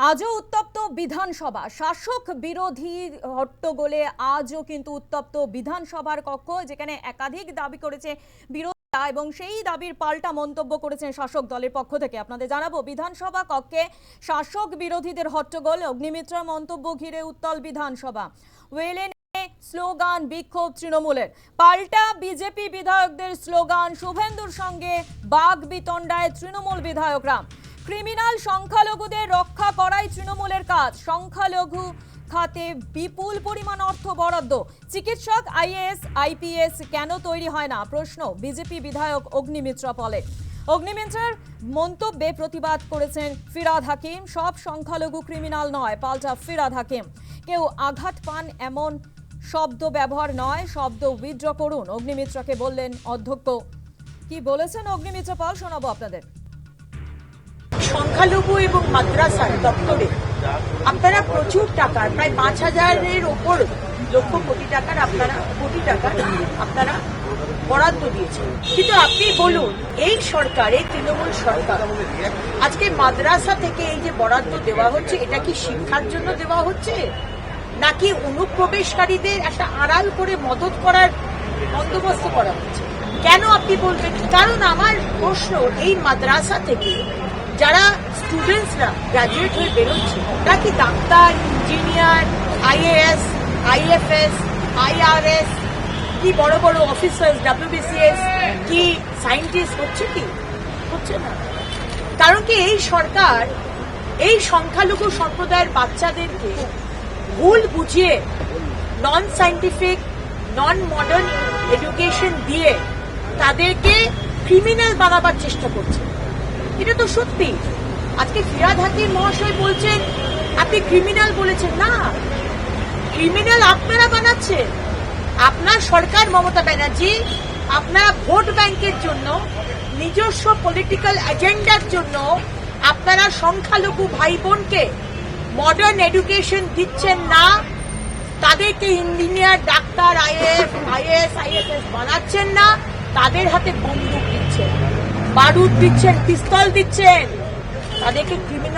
আজও উত্তপ্ত বিধানসভা, শাসক বিরোধী হট্টগোলে আজও কিন্তু উত্তপ্ত বিধানসভার কক্ষ, যেখানে একাধিক দাবি করেছে বিরোধীরা এবং সেই দাবির পাল্টা মন্তব্য করেছেন শাসক দলের পক্ষ থেকে। আপনাদের জানাবো, বিধানসভা কক্ষে শাসক বিরোধীদের হট্টগোল, অগ্নিমিত্রা মন্তব্য ঘিরে উত্তাল বিধানসভা। ওয়েলেনে স্লোগান, বিক্ষোভ তৃণমূলের, পাল্টা বিজেপি বিধায়কদের স্লোগান, শুভেন্দুর সঙ্গে বাগ বিতণ্ডায় তৃণমূল বিধায়করা। ক্রিমিনাল সংখ্যালঘুদের রক্ষা করাই তৃণমূলের কাজ, সংখ্যালঘু খাতে বিপুল পরিমাণ অর্থ বরাদ্দ। চিকিৎসক, আইএএস, আইপিএস কেন তৈরি হয় না, প্রশ্ন বিজেপি বিধায়ক অগ্নিমিত্রা পলের। অগ্নিমিত্রার মন্তব্যে প্রতিবাদ করেছেন ফিরহাদ হাকিম। সব সংখ্যালঘু ক্রিমিনাল নয়, পাল্টা ফিরহাদ হাকিম। কেউ আঘাত পান এমন শব্দ ব্যবহার নয়, শব্দ উইথড্র করুন, অগ্নিমিত্রাকে বললেন অধ্যক্ষ। কি বলেছেন অগ্নিমিত্রা পাল, শোনাবো আপনাদের। সংখ্যালঘু এবং মাদ্রাসার দপ্তরে আপনারা প্রচুর টাকা, প্রায় 5,000-এর ওপর লক্ষ কোটি টাকার আপনারা বরাদ্দ দিয়েছেন। কিন্তু আপনি বলুন, এই সরকারে তৃণমূল সরকার আজকে মাদ্রাসা থেকে এই যে বরাদ্দ দেওয়া হচ্ছে, এটা কি শিক্ষার জন্য দেওয়া হচ্ছে, নাকি অনুপ্রবেশকারীদের একটা আড়াল করে মদত করার বন্দোবস্ত করা হচ্ছে? কেন আপনি বলবেন? কারণ আমার প্রশ্ন, এই মাদ্রাসা থেকে যারা স্টুডেন্টসরা গ্রাজুয়েট হয়ে বেরোচ্ছে, তারা কি doctor, engineer, IAS, IFS, IRS, কি বড় বড় অফিসার্স, ডব্লিউবিসিএস, কি সায়েন্টিস্ট হচ্ছে? কি হচ্ছে না। কারণ কি এই সরকার এই সংখ্যালঘু সম্প্রদায়ের বাচ্চাদেরকে ভুল বুঝিয়ে নন সায়েন্টিফিক, নন মডার্ন এডুকেশন দিয়ে তাদেরকে ক্রিমিনাল বানাবার চেষ্টা করছে। এটা তো সত্যি। আজকে ফিরহাদ হাকিম মহাশয় বলছেন আপনি ক্রিমিনাল বলেছেন। না, ক্রিমিনাল আপনারা বানাচ্ছেন। আপনার সরকার মমতা ব্যানার্জি, আপনারা ভোট ব্যাংকের জন্য, নিজস্ব পলিটিক্যাল এজেন্ডার জন্য আপনারা সংখ্যালঘু ভাই বোনকে মডার্ন এডুকেশন দিচ্ছেন না, তাদেরকে ইঞ্জিনিয়ার, ডাক্তার, আইএএস, আইএফএস বানাচ্ছেন না, তাদের হাতে বন্দুক দিচ্ছেন, বারুদ দিচ্ছেন, পিস্তল দিচ্ছেন, তাদেরকে ক্রিমিনাল